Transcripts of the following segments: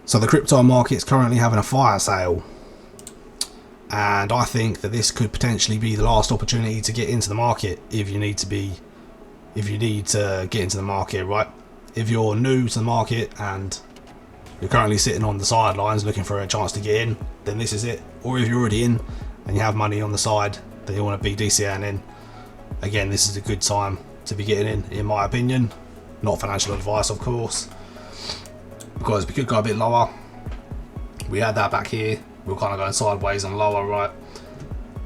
So the crypto market is currently having a fire sale, and I think that this could potentially be the last opportunity to get into the market if you need to get into the market, right? If you're new to the market and you're currently sitting on the sidelines looking for a chance to get in, then this is it. Or if you're already in and you have money on the side that you want to be DCAing in, again, this is a good time to be getting in my opinion. Not financial advice, of course, because we could go a bit lower. We had that back here. We're kind of going sideways and lower, right?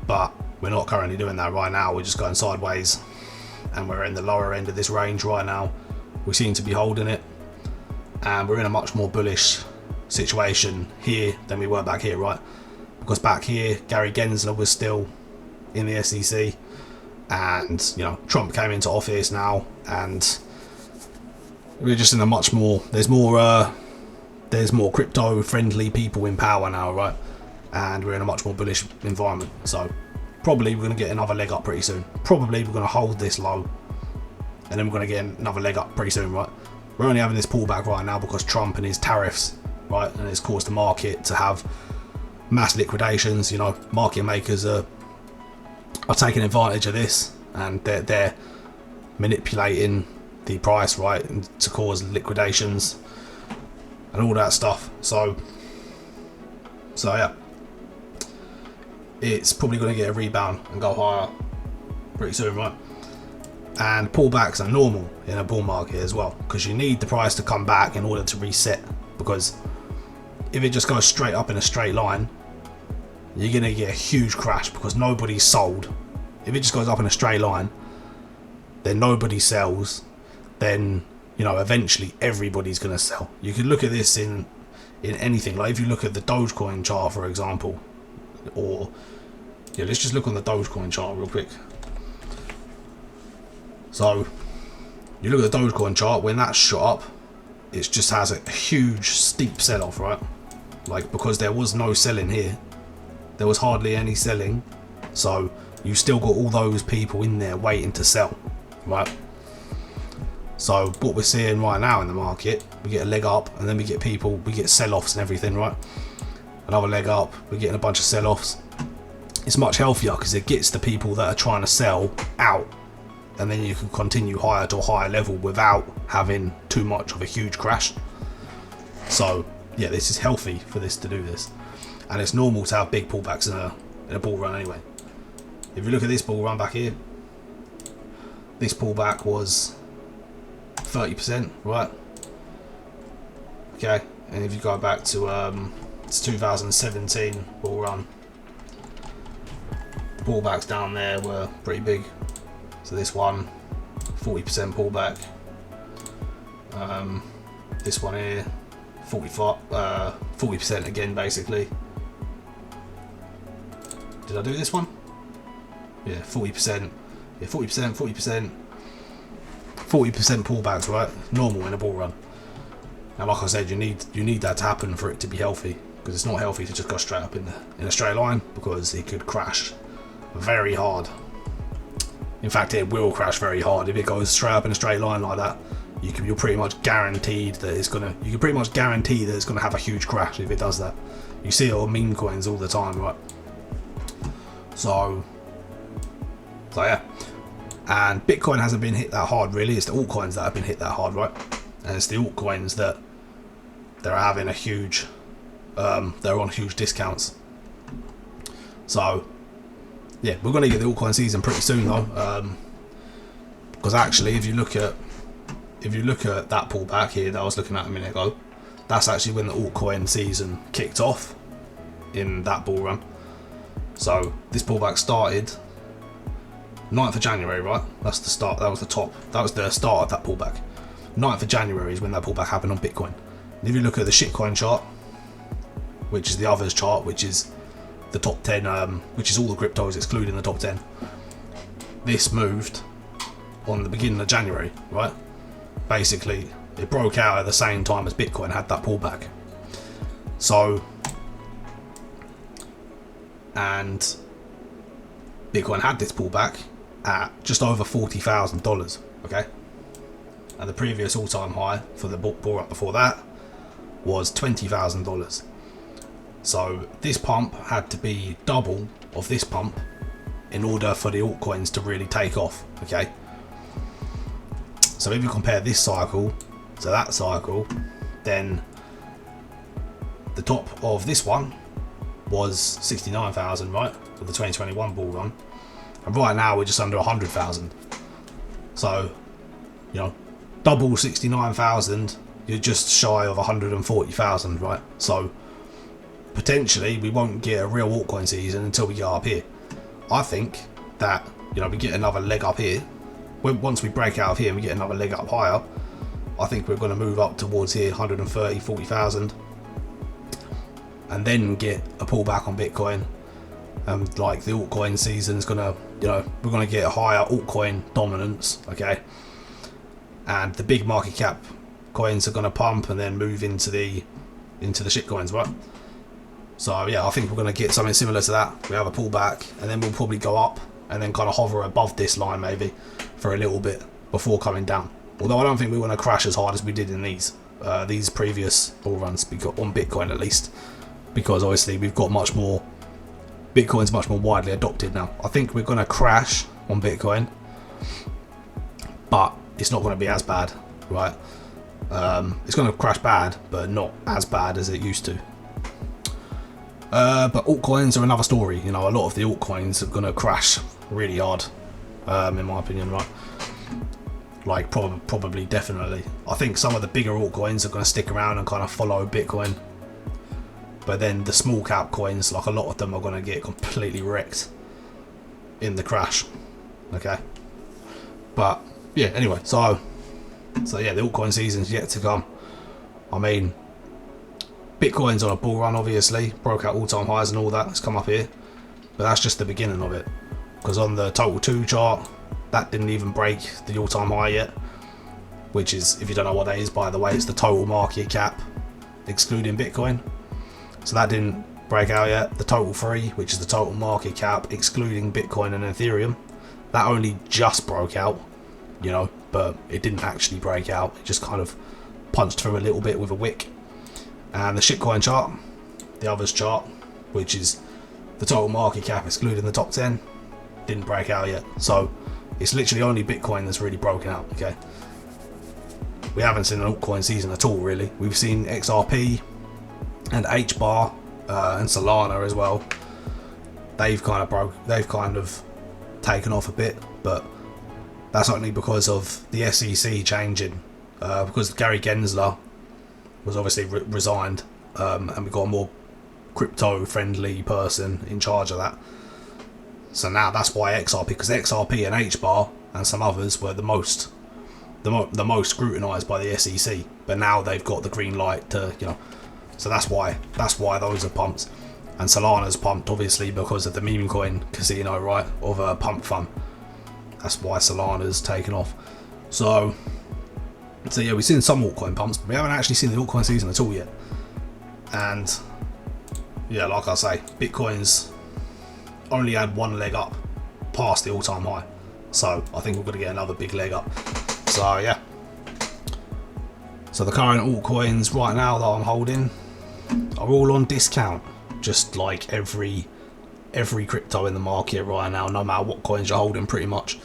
But we're not currently doing that right now. We're just going sideways, and we're in the lower end of this range right now. We seem to be holding it, and we're in a much more bullish situation here than we were back here, right? Because back here, Gary Gensler was still in the SEC, and you know, Trump came into office now, and we're just in a much more, there's more crypto friendly people in power now, right? And we're in a much more bullish environment. So probably we're going to get another leg up pretty soon. Probably we're going to hold this low, and then we're going to get another leg up pretty soon, right? We're only having this pullback right now because Trump and his tariffs, right? And it's caused the market to have mass liquidations. You know, market makers are taking advantage of this, and they're manipulating the price, right, and to cause liquidations and all that stuff. So yeah, it's probably going to get a rebound and go higher pretty soon, right? And pullbacks are normal in a bull market as well, because you need the price to come back in order to reset. Because if it just goes straight up in a straight line, you're going to get a huge crash because nobody's sold. If it just goes up in a straight line, then nobody sells. Then, you know, eventually everybody's going to sell. You can look at this in anything. Like if you look at the Dogecoin chart, for example, or yeah, let's just look on the Dogecoin chart real quick. So you look at the Dogecoin chart, when that shot up, it just has a huge steep sell-off, right? Like, because there was no selling here, there was hardly any selling, so you still got all those people in there waiting to sell, right? So what we're seeing right now in the market, we get a leg up, and then we get sell-offs and everything, right? Another leg up, we're getting a bunch of sell-offs. It's much healthier because it gets the people that are trying to sell out, and then you can continue higher to a higher level without having too much of a huge crash. So yeah, this is healthy for this to do this, and it's normal to have big pullbacks in a bull run anyway. If you look at this bull run back here, this pullback was 30%, right? Okay, and if you go back to it's 2017 bull run, the pullbacks down there were pretty big. So this one, 40% pullback. This one here, 40% again, basically. Did I do this one? Yeah, 40%. Yeah, 40%, 40%. 40% pullbacks, right? Normal in a bull run. And like I said, you need that to happen for it to be healthy, because it's not healthy to just go straight up in a straight line, because it could crash very hard. In fact, it will crash very hard if it goes straight up in a straight line like that. You're pretty much guaranteed that it's gonna. You can pretty much guarantee that it's gonna have a huge crash if it does that. You see it on meme coins all the time, right? So yeah. And Bitcoin hasn't been hit that hard, really. It's the altcoins that have been hit that hard, right? And it's the altcoins that they're having a huge, they're on huge discounts. So yeah, we're going to get the altcoin season pretty soon though, because actually, if you look at that pullback here that I was looking at a minute ago, that's actually when the altcoin season kicked off in that bull run. So this pullback started 9th of January, right? That's the start. That was the top. That was the start of that pullback. 9th of January is when that pullback happened on Bitcoin. And if you look at the shitcoin chart, which is the others chart, which is the top 10, which is all the cryptos excluding the top 10, this moved on the beginning of January, right? Basically, it broke out at the same time as Bitcoin had that pullback. So, and Bitcoin had this pullback at just over $40,000, okay? And the previous all-time high for the bull run before that was $20,000. So this pump had to be double of this pump in order for the altcoins to really take off. Okay, so if you compare this cycle to that cycle, then the top of this one was 69,000, right, for the 2021 bull run, and right now we're just under 100,000. So, you know, double 69,000, you're just shy of 140,000, right? So potentially we won't get a real altcoin season until we get up here. I think that, you know, we get another leg up here. Once we break out of here and we get another leg up higher, I think we're going to move up towards here, 130, 40,000, and then get a pullback on Bitcoin. And like the altcoin season's gonna, you know, we're gonna get a higher altcoin dominance, okay? And the big market cap coins are gonna pump and then move into the shit coins, right? So yeah, I think we're gonna get something similar to that. We have a pullback and then we'll probably go up and then kind of hover above this line maybe for a little bit before coming down. Although I don't think we're gonna crash as hard as we did in these previous bull runs, on Bitcoin at least, because obviously we've got much more. Bitcoin's much more widely adopted now. I think we're going to crash on Bitcoin, but it's not going to be as bad, right? It's going to crash bad, but not as bad as it used to. But altcoins are another story. You know, a lot of the altcoins are going to crash really hard, in my opinion, right? Like probably, definitely. I think some of the bigger altcoins are going to stick around and kind of follow Bitcoin. But then the small cap coins, like a lot of them, are going to get completely wrecked in the crash. Okay. But yeah, anyway, so yeah, the altcoin season's yet to come. I mean, Bitcoin's on a bull run, obviously, broke out all-time highs and all that. It's come up here, but that's just the beginning of it. Because on the total 2 chart, that didn't even break the all-time high yet. Which is, if you don't know what that is, by the way, it's the total market cap excluding Bitcoin. So that didn't break out yet. The total 3, which is the total market cap excluding Bitcoin and Ethereum, that only just broke out, you know, but it didn't actually break out. It just kind of punched through a little bit with a wick. And the shitcoin chart, the others chart, which is the total market cap excluding the top 10, didn't break out yet. So it's literally only Bitcoin that's really broken out. Okay, we haven't seen an altcoin season at all, really. We've seen XRP and HBAR and Solana as well. They've kind of taken off a bit, but that's only because of the SEC changing, because Gary Gensler was obviously resigned, and we got a more crypto friendly person in charge of that. So now that's why XRP, because XRP and HBAR and some others were the most scrutinized by the SEC, but now they've got the green light to, you know. So that's why those are pumped. And Solana's pumped, obviously, because of the meme coin casino, right, of a pump fund. That's why Solana's taken off. So yeah, we've seen some altcoin pumps, but we haven't actually seen the altcoin season at all yet. And yeah, like I say, Bitcoin's only had one leg up past the all-time high. So I think we're going to get another big leg up. So yeah. So the current altcoins right now that I'm holding are all on discount, just like every crypto in the market right now, no matter what coins you're holding, pretty much.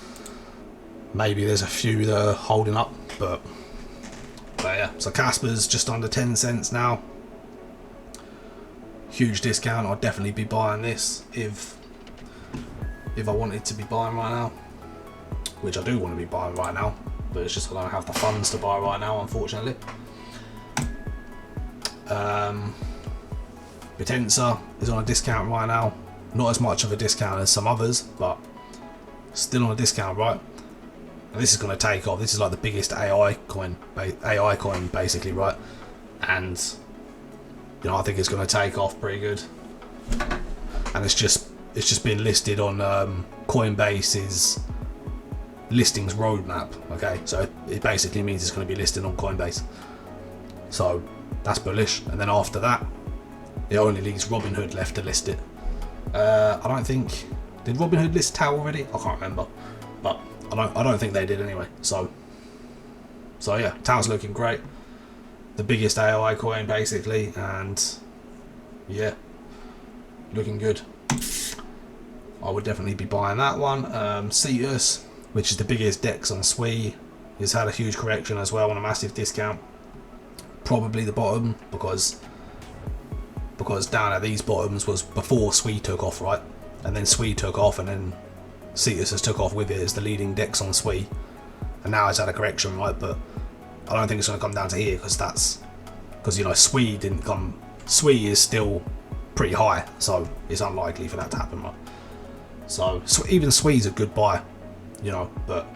Maybe there's a few that are holding up, but yeah. So Casper's just under 10 cents now. Huge discount. I'd definitely be buying this if I wanted to be buying right now, which I do want to be buying right now, but it's just I don't have the funds to buy right now, unfortunately. Potenza is on a discount right now. Not as much of a discount as some others, but still on a discount, right? And this is going to take off. This is like the biggest AI coin basically, right? And you know, I think it's going to take off pretty good. And it's just been listed on Coinbase's listings roadmap. Okay, so it basically means it's going to be listed on Coinbase. So that's bullish. And then after that, it only leaves Robinhood left to list it. I don't think, did Robinhood list Tau already? I can't remember, but I don't think they did anyway. So yeah, Tau's looking great. the biggest AI coin basically, and yeah, looking good. I would definitely be buying that one. Cetus, which is the biggest DEX on SWE, has had a huge correction as well on a massive discount. Probably the bottom, because down at these bottoms was before SWE took off, right? And then SWE took off, and then Cetus has took off with it as the leading DEX on SWE, and now it's had a correction, right? But I don't think it's going to come down to here, because you know, SWE didn't come. SWE is still pretty high, so it's unlikely for that to happen, right? So even SWE's a good buy, you know, but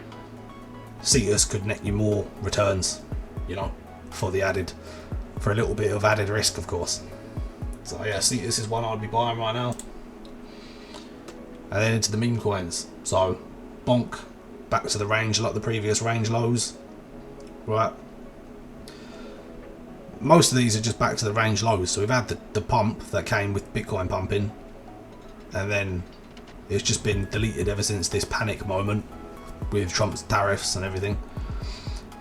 Cetus could net you more returns, you know, for a little bit of added risk, of course. So yeah, Cetus is one I'd be buying right now. And then into the meme coins. So Bonk, back to the range, like the previous range lows, right? Most of these are just back to the range lows. So we've had the pump that came with Bitcoin pumping, and then it's just been deleted ever since this panic moment with Trump's tariffs and everything.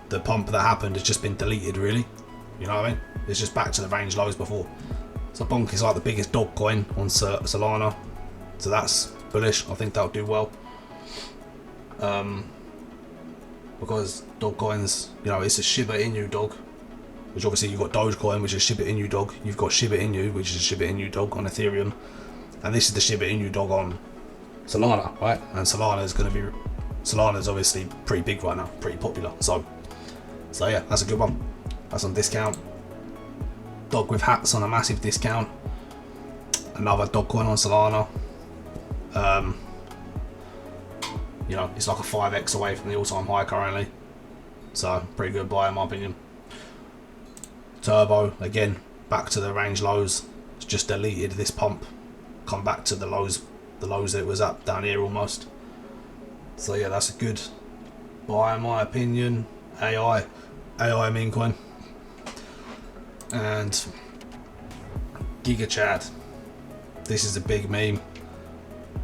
The pump that happened has just been deleted, really. You know what I mean? It's just back to the range lows before. So Bonk is like the biggest dog coin on Solana, so that's bullish. I think that'll do well. Because dog coins, you know, it's a Shiba Inu dog, which obviously you've got Dogecoin, which is Shiba Inu dog. You've got Shiba Inu, which is a Shiba Inu dog on Ethereum, and this is the Shiba Inu dog on Solana, right? And Solana's obviously pretty big right now, pretty popular. So yeah, that's a good one. That's on discount. Dog with hats on a massive discount. Another dog coin on Solana. You know, it's like a 5x away from the all-time high currently. So pretty good buy in my opinion. Turbo, again, back to the range lows. It's just deleted this pump. Come back to the lows that it was at down here almost. So yeah, that's a good buy in my opinion. AI meme coin. And Giga Chad. This is a big meme.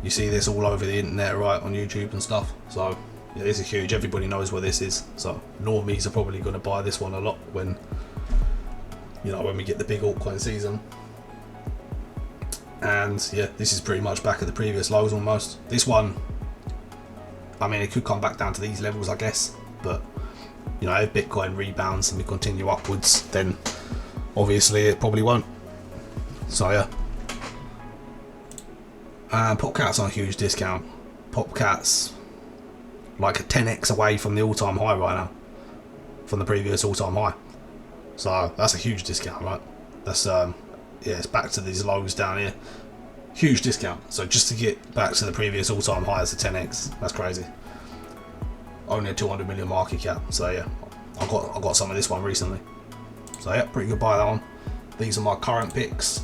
You see this all over the internet, right, on YouTube and stuff. So yeah, this is huge. Everybody knows what this is. So normies are probably going to buy this one a lot when, you know, when we get the big altcoin season. And yeah, this is pretty much back at the previous lows almost. This one, I mean, it could come back down to these levels, I guess. But you know, if Bitcoin rebounds and we continue upwards, then obviously it probably won't. So yeah. And Popcat's on a huge discount. Popcat's like a 10x away from the all-time high right now, from the previous all-time high. So that's a huge discount, right? That's yeah, it's back to these lows down here. Huge discount. So just to get back to the previous all-time high is a 10x. That's crazy. Only a 200 million market cap. So yeah, I got some of this one recently. So yeah, pretty good buy that one. These are my current picks.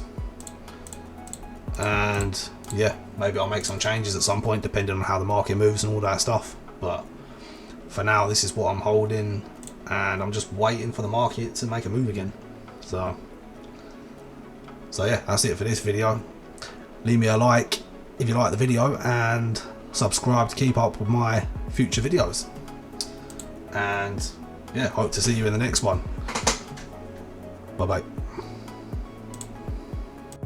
And yeah, maybe I'll make some changes at some point depending on how the market moves and all that stuff. But for now, this is what I'm holding, and I'm just waiting for the market to make a move again. So yeah, that's it for this video. Leave me a like if you like the video, and subscribe to keep up with my future videos. And yeah, hope to see you in the next one. Bye bye.